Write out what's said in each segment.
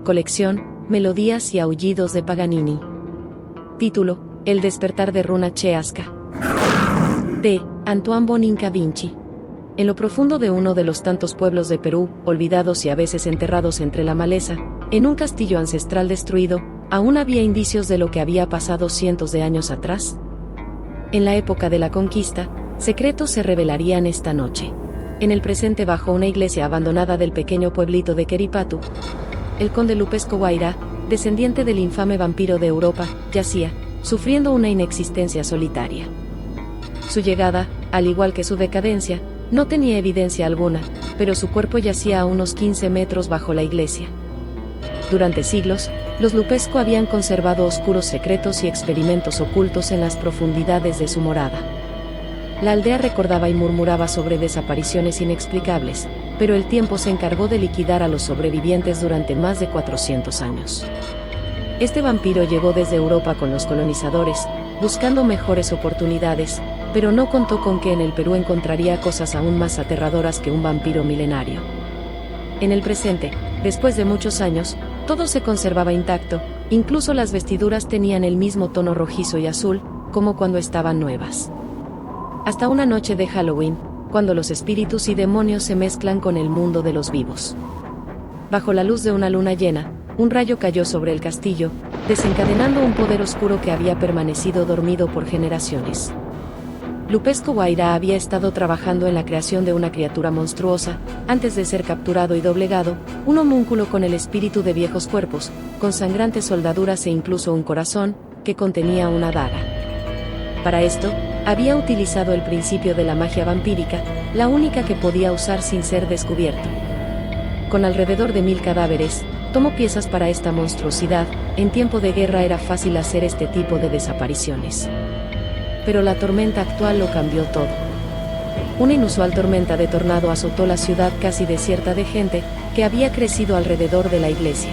Colección, Melodías y Aullidos de Paganini. Título, El despertar de Runa Cheasca. De Antoine Bonin Vinci. En lo profundo de uno de los tantos pueblos de Perú, olvidados y a veces enterrados entre la maleza, en un castillo ancestral destruido, aún había indicios de lo que había pasado cientos de años atrás. En la época de la conquista, secretos se revelarían esta noche. En el presente, bajo una iglesia abandonada del pequeño pueblito de Queripatu, el conde Lupesco Guairá, descendiente del infame vampiro de Europa, yacía, sufriendo una inexistencia solitaria. Su llegada, al igual que su decadencia, no tenía evidencia alguna, pero su cuerpo yacía a unos 15 metros bajo la iglesia. Durante siglos, los Lupesco habían conservado oscuros secretos y experimentos ocultos en las profundidades de su morada. La aldea recordaba y murmuraba sobre desapariciones inexplicables, pero el tiempo se encargó de liquidar a los sobrevivientes durante más de 400 años. Este vampiro llegó desde Europa con los colonizadores, buscando mejores oportunidades, pero no contó con que en el Perú encontraría cosas aún más aterradoras que un vampiro milenario. En el presente, después de muchos años, todo se conservaba intacto, incluso las vestiduras tenían el mismo tono rojizo y azul, como cuando estaban nuevas. Hasta una noche de Halloween, cuando los espíritus y demonios se mezclan con el mundo de los vivos. Bajo la luz de una luna llena, un rayo cayó sobre el castillo, desencadenando un poder oscuro que había permanecido dormido por generaciones. Lupesco Guairá había estado trabajando en la creación de una criatura monstruosa, antes de ser capturado y doblegado, un homúnculo con el espíritu de viejos cuerpos, con sangrantes soldaduras e incluso un corazón, que contenía una daga. Para esto, había utilizado el principio de la magia vampírica, la única que podía usar sin ser descubierto. Con alrededor de 1000 cadáveres, tomó piezas para esta monstruosidad. En tiempo de guerra era fácil hacer este tipo de desapariciones. Pero la tormenta actual lo cambió todo. Una inusual tormenta de tornado azotó la ciudad casi desierta de gente, que había crecido alrededor de la iglesia.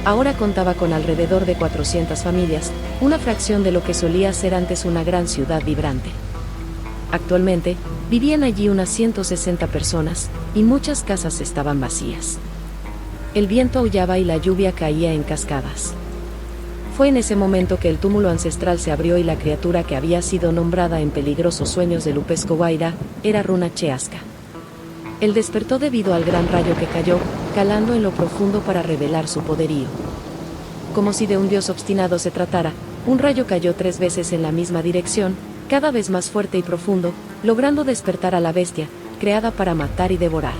Ahora contaba con alrededor de 400 familias, una fracción de lo que solía ser antes una gran ciudad vibrante. Actualmente, vivían allí unas 160 personas, y muchas casas estaban vacías. El viento aullaba y la lluvia caía en cascadas. Fue en ese momento que el túmulo ancestral se abrió y la criatura que había sido nombrada en peligrosos sueños de Lupesco Guairá, era Runa Cheasca. Él despertó debido al gran rayo que cayó, calando en lo profundo para revelar su poderío. Como si de un dios obstinado se tratara, un rayo cayó 3 veces en la misma dirección, cada vez más fuerte y profundo, logrando despertar a la bestia, creada para matar y devorar.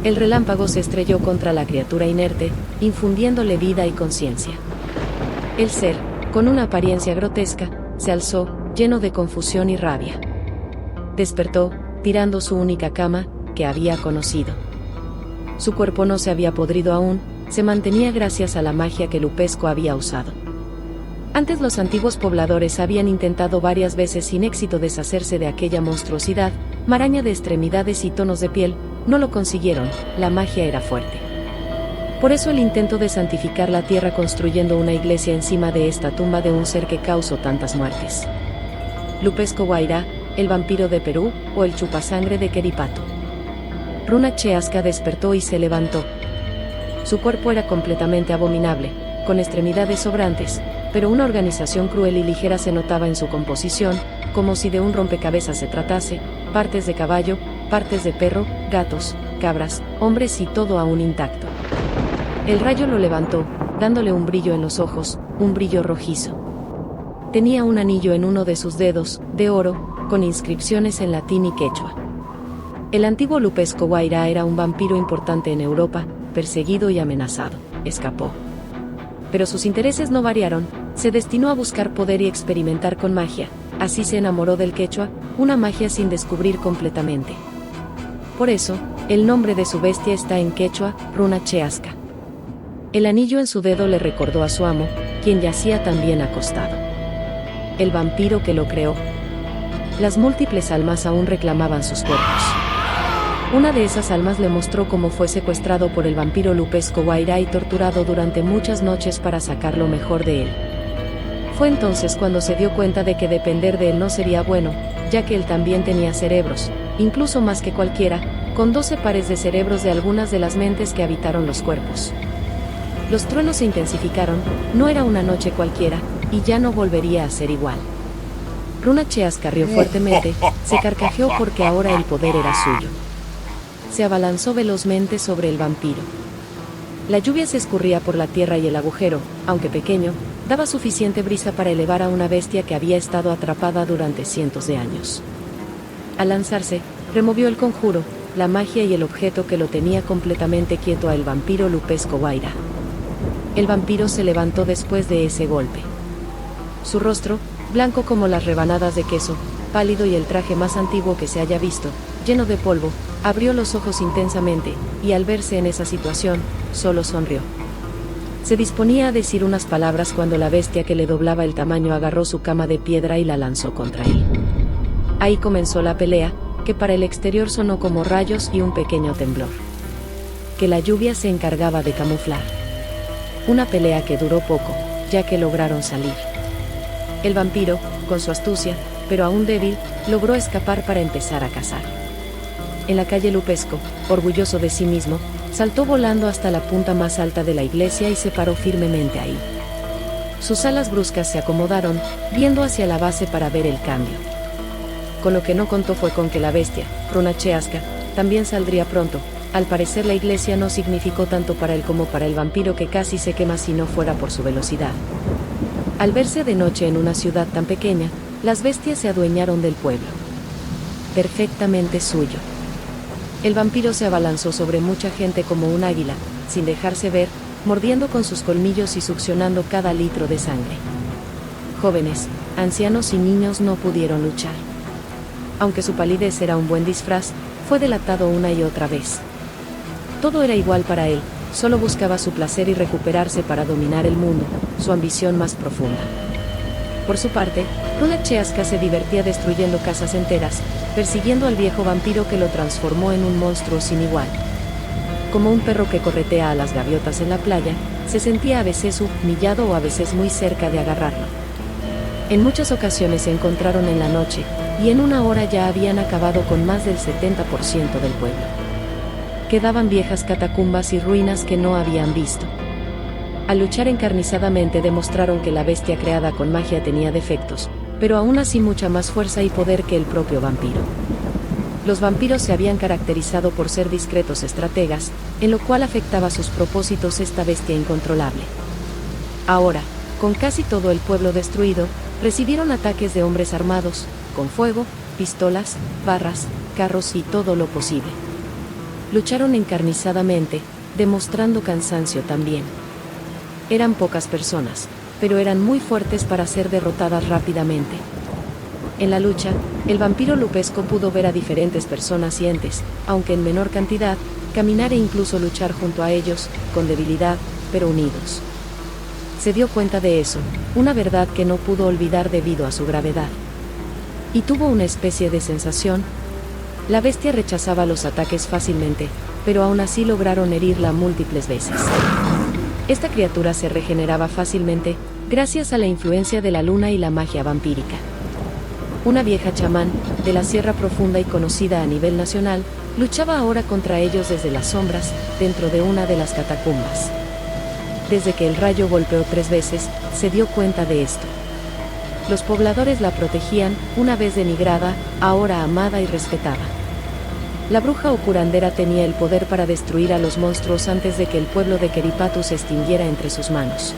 El relámpago se estrelló contra la criatura inerte, infundiéndole vida y conciencia. El ser, con una apariencia grotesca, se alzó, lleno de confusión y rabia. Despertó, tirando su única cama, que había conocido. Su cuerpo no se había podrido aún, se mantenía gracias a la magia que Lupesco había usado. Antes los antiguos pobladores habían intentado varias veces sin éxito deshacerse de aquella monstruosidad, maraña de extremidades y tonos de piel, no lo consiguieron, la magia era fuerte. Por eso el intento de santificar la tierra construyendo una iglesia encima de esta tumba de un ser que causó tantas muertes. Lupesco Guairá, el vampiro de Perú, o el chupasangre de Queripatu. Runa Cheasca despertó y se levantó. Su cuerpo era completamente abominable, con extremidades sobrantes, pero una organización cruel y ligera se notaba en su composición, como si de un rompecabezas se tratase, partes de caballo, partes de perro, gatos, cabras, hombres y todo aún intacto. El rayo lo levantó, dándole un brillo en los ojos, un brillo rojizo. Tenía un anillo en uno de sus dedos, de oro, con inscripciones en latín y quechua. El antiguo Lupesco Guairá era un vampiro importante en Europa, perseguido y amenazado. Escapó. Pero sus intereses no variaron, se destinó a buscar poder y experimentar con magia, así se enamoró del quechua, una magia sin descubrir completamente. Por eso, el nombre de su bestia está en quechua, Runa Cheasca. El anillo en su dedo le recordó a su amo, quien yacía también acostado. El vampiro que lo creó. Las múltiples almas aún reclamaban sus cuerpos. Una de esas almas le mostró cómo fue secuestrado por el vampiro Lupesco Guairá y torturado durante muchas noches para sacar lo mejor de él. Fue entonces cuando se dio cuenta de que depender de él no sería bueno, ya que él también tenía cerebros, incluso más que cualquiera, con 12 pares de cerebros de algunas de las mentes que habitaron los cuerpos. Los truenos se intensificaron, no era una noche cualquiera, y ya no volvería a ser igual. Runa Cheasca rió fuertemente, se carcajeó porque ahora el poder era suyo. Se abalanzó velozmente sobre el vampiro. La lluvia se escurría por la tierra y el agujero, aunque pequeño, daba suficiente brisa para elevar a una bestia que había estado atrapada durante cientos de años. Al lanzarse, removió el conjuro, la magia y el objeto que lo tenía completamente quieto al vampiro Lupesco Guaira. El vampiro se levantó después de ese golpe. Su rostro, blanco como las rebanadas de queso, pálido y el traje más antiguo que se haya visto, lleno de polvo, abrió los ojos intensamente, y al verse en esa situación, solo sonrió. Se disponía a decir unas palabras cuando la bestia que le doblaba el tamaño agarró su cama de piedra y la lanzó contra él. Ahí comenzó la pelea, que para el exterior sonó como rayos y un pequeño temblor, que la lluvia se encargaba de camuflar. Una pelea que duró poco, ya que lograron salir. El vampiro, con su astucia, pero aún débil, logró escapar para empezar a cazar. En la calle Lupesco, orgulloso de sí mismo, saltó volando hasta la punta más alta de la iglesia y se paró firmemente ahí. Sus alas bruscas se acomodaron, viendo hacia la base para ver el cambio. Con lo que no contó fue con que la bestia, Runa Cheasca, también saldría pronto. Al parecer la iglesia no significó tanto para él como para el vampiro, que casi se quema si no fuera por su velocidad. Al verse de noche en una ciudad tan pequeña, las bestias se adueñaron del pueblo. Perfectamente suyo. El vampiro se abalanzó sobre mucha gente como un águila, sin dejarse ver, mordiendo con sus colmillos y succionando cada litro de sangre. Jóvenes, ancianos y niños no pudieron luchar. Aunque su palidez era un buen disfraz, fue delatado una y otra vez. Todo era igual para él, solo buscaba su placer y recuperarse para dominar el mundo, su ambición más profunda. Por su parte, Runa Cheasca se divertía destruyendo casas enteras, persiguiendo al viejo vampiro que lo transformó en un monstruo sin igual. Como un perro que corretea a las gaviotas en la playa, se sentía a veces humillado o a veces muy cerca de agarrarlo. En muchas ocasiones se encontraron en la noche, y en una hora ya habían acabado con más del 70% del pueblo. Quedaban viejas catacumbas y ruinas que no habían visto. Al luchar encarnizadamente demostraron que la bestia creada con magia tenía defectos, pero aún así mucha más fuerza y poder que el propio vampiro. Los vampiros se habían caracterizado por ser discretos estrategas, en lo cual afectaba sus propósitos esta bestia incontrolable. Ahora, con casi todo el pueblo destruido, recibieron ataques de hombres armados, con fuego, pistolas, barras, carros y todo lo posible. Lucharon encarnizadamente, demostrando cansancio también. Eran pocas personas, pero eran muy fuertes para ser derrotadas rápidamente. En la lucha, el vampiro Lupesco pudo ver a diferentes personas y entes, aunque en menor cantidad, caminar e incluso luchar junto a ellos, con debilidad, pero unidos. Se dio cuenta de eso, una verdad que no pudo olvidar debido a su gravedad. Y tuvo una especie de sensación. La bestia rechazaba los ataques fácilmente, pero aún así lograron herirla múltiples veces. Esta criatura se regeneraba fácilmente, gracias a la influencia de la luna y la magia vampírica. Una vieja chamán, de la Sierra Profunda y conocida a nivel nacional, luchaba ahora contra ellos desde las sombras, dentro de una de las catacumbas. Desde que el rayo golpeó 3 veces, se dio cuenta de esto. Los pobladores la protegían, una vez denigrada, ahora amada y respetada. La bruja o curandera tenía el poder para destruir a los monstruos antes de que el pueblo de Keripatu se extinguiera entre sus manos.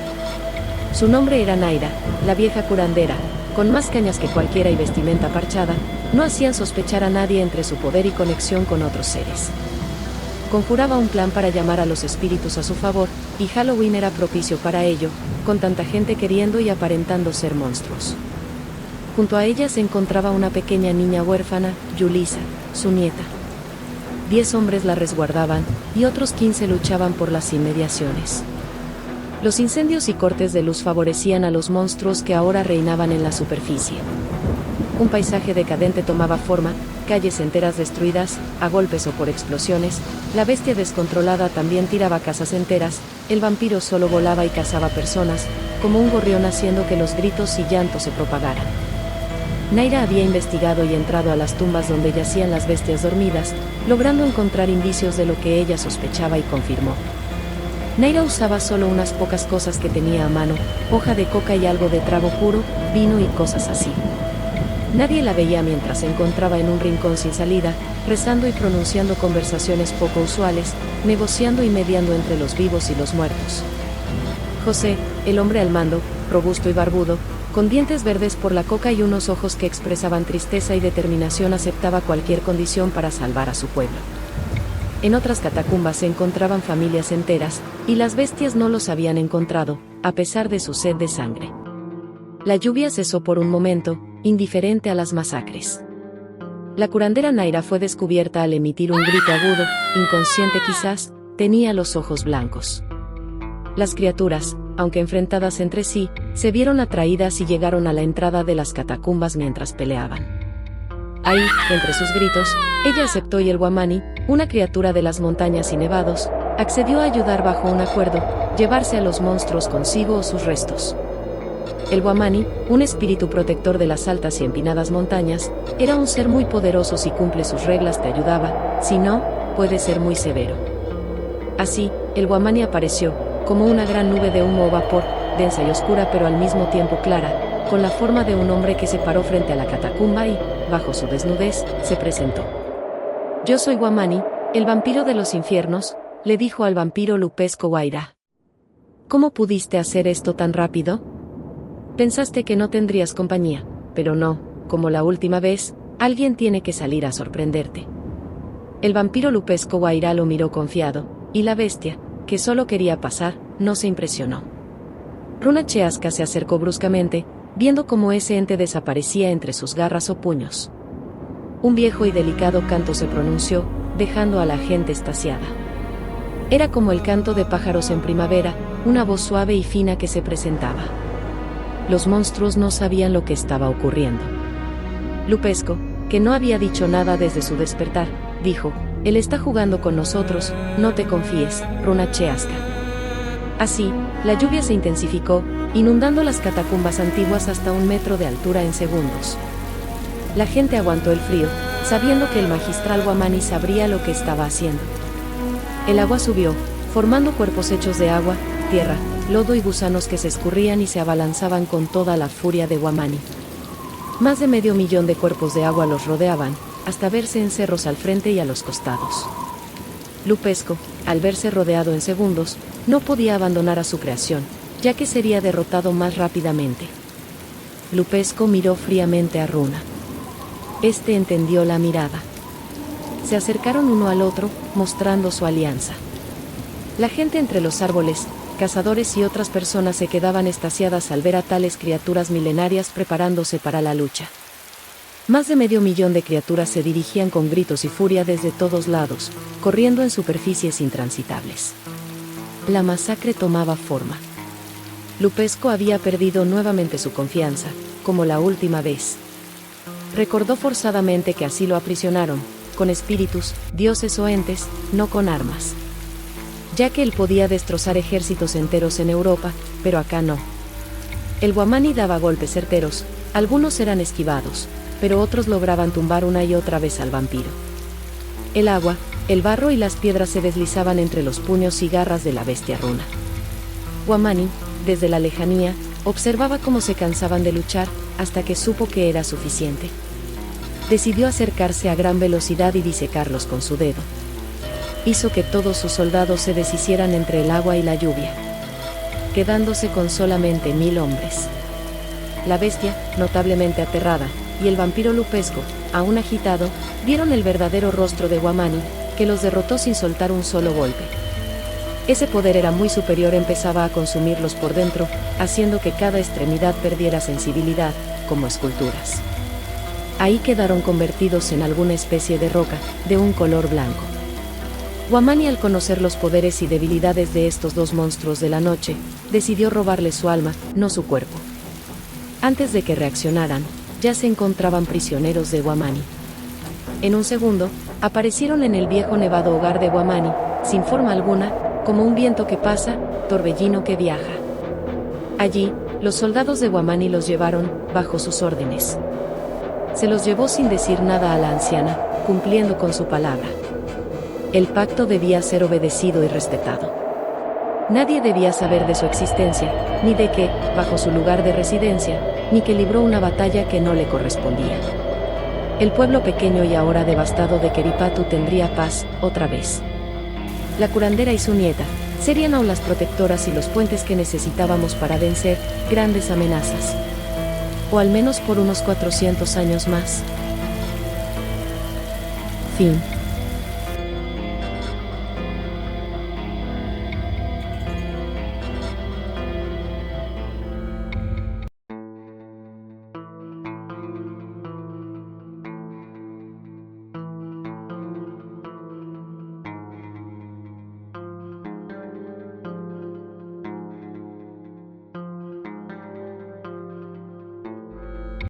Su nombre era Naira, la vieja curandera, con más cañas que cualquiera y vestimenta parchada, no hacían sospechar a nadie entre su poder y conexión con otros seres. Conjuraba un plan para llamar a los espíritus a su favor, y Halloween era propicio para ello, con tanta gente queriendo y aparentando ser monstruos. Junto a ella se encontraba una pequeña niña huérfana, Yulisa, su nieta. 10 hombres la resguardaban, y otros 15 luchaban por las inmediaciones. Los incendios y cortes de luz favorecían a los monstruos que ahora reinaban en la superficie. Un paisaje decadente tomaba forma, calles enteras destruidas, a golpes o por explosiones, la bestia descontrolada también tiraba casas enteras, el vampiro solo volaba y cazaba personas, como un gorrión haciendo que los gritos y llantos se propagaran. Naira había investigado y entrado a las tumbas donde yacían las bestias dormidas, logrando encontrar indicios de lo que ella sospechaba y confirmó. Neira usaba solo unas pocas cosas que tenía a mano, hoja de coca y algo de trago puro, vino y cosas así. Nadie la veía mientras se encontraba en un rincón sin salida, rezando y pronunciando conversaciones poco usuales, negociando y mediando entre los vivos y los muertos. José, el hombre al mando, robusto y barbudo, con dientes verdes por la coca y unos ojos que expresaban tristeza y determinación, aceptaba cualquier condición para salvar a su pueblo. En otras catacumbas se encontraban familias enteras, y las bestias no los habían encontrado, a pesar de su sed de sangre. La lluvia cesó por un momento, indiferente a las masacres. La curandera Naira fue descubierta al emitir un grito agudo, inconsciente quizás, tenía los ojos blancos. Las criaturas, aunque enfrentadas entre sí, se vieron atraídas y llegaron a la entrada de las catacumbas mientras peleaban. Ahí, entre sus gritos, ella aceptó y el Guamani, una criatura de las montañas y nevados, accedió a ayudar bajo un acuerdo, llevarse a los monstruos consigo o sus restos. El Guamani, un espíritu protector de las altas y empinadas montañas, era un ser muy poderoso. Si cumple sus reglas te ayudaba, si no, puede ser muy severo. Así, el Guamani apareció, como una gran nube de humo o vapor, densa y oscura pero al mismo tiempo clara, con la forma de un hombre que se paró frente a la catacumba y, bajo su desnudez, se presentó. «Yo soy Guamani, el vampiro de los infiernos», le dijo al vampiro Lupesco Guaira. «¿Cómo pudiste hacer esto tan rápido? Pensaste que no tendrías compañía, pero no, como la última vez, alguien tiene que salir a sorprenderte». El vampiro Lupesco Guaira lo miró confiado, y la bestia, que solo quería pasar, no se impresionó. Runa Cheasca se acercó bruscamente, viendo cómo ese ente desaparecía entre sus garras o puños. Un viejo y delicado canto se pronunció, dejando a la gente extasiada. Era como el canto de pájaros en primavera, una voz suave y fina que se presentaba. Los monstruos no sabían lo que estaba ocurriendo. Lupesco, que no había dicho nada desde su despertar, dijo: «Él está jugando con nosotros, no te confíes, Runa Cheasca». Así, la lluvia se intensificó, inundando las catacumbas antiguas hasta 1 metro de altura en segundos. La gente aguantó el frío, sabiendo que el magistral Guamani sabría lo que estaba haciendo. El agua subió, formando cuerpos hechos de agua, tierra, lodo y gusanos que se escurrían y se abalanzaban con toda la furia de Guamani. Más de 500.000 de cuerpos de agua los rodeaban, hasta verse en cerros al frente y a los costados. Lupesco, al verse rodeado en segundos, no podía abandonar a su creación, ya que sería derrotado más rápidamente. Lupesco miró fríamente a Runa. Este entendió la mirada. Se acercaron uno al otro, mostrando su alianza. La gente entre los árboles, cazadores y otras personas se quedaban extasiadas al ver a tales criaturas milenarias preparándose para la lucha. Más de 500.000 de criaturas se dirigían con gritos y furia desde todos lados, corriendo en superficies intransitables. La masacre tomaba forma. Lupesco había perdido nuevamente su confianza, como la última vez. Recordó forzadamente que así lo aprisionaron, con espíritus, dioses o entes, no con armas. Ya que él podía destrozar ejércitos enteros en Europa, pero acá no. El Guamani daba golpes certeros, algunos eran esquivados, pero otros lograban tumbar una y otra vez al vampiro. El agua, el barro y las piedras se deslizaban entre los puños y garras de la bestia Runa. Guamani, desde la lejanía, observaba cómo se cansaban de luchar, hasta que supo que era suficiente. Decidió acercarse a gran velocidad y disecarlos con su dedo. Hizo que todos sus soldados se deshicieran entre el agua y la lluvia, quedándose con solamente 1000 hombres. La bestia, notablemente aterrada, y el vampiro Lupesco, aún agitado, vieron el verdadero rostro de Guamani, que los derrotó sin soltar un solo golpe. Ese poder era muy superior, empezaba a consumirlos por dentro, haciendo que cada extremidad perdiera sensibilidad, como esculturas. Ahí quedaron convertidos en alguna especie de roca, de un color blanco. Guamani, al conocer los poderes y debilidades de estos dos monstruos de la noche, decidió robarles su alma, no su cuerpo. Antes de que reaccionaran, ya se encontraban prisioneros de Guamani. En un segundo, aparecieron en el viejo nevado hogar de Guamani, sin forma alguna, como un viento que pasa, torbellino que viaja. Allí, los soldados de Guamani los llevaron, bajo sus órdenes. Se los llevó sin decir nada a la anciana, cumpliendo con su palabra. El pacto debía ser obedecido y respetado. Nadie debía saber de su existencia, ni de que, bajo su lugar de residencia, ni que libró una batalla que no le correspondía. El pueblo pequeño y ahora devastado de Keripatu tendría paz, otra vez. La curandera y su nieta serían aún las protectoras y los puentes que necesitábamos para vencer grandes amenazas. O al menos por unos 400 años más. Fin.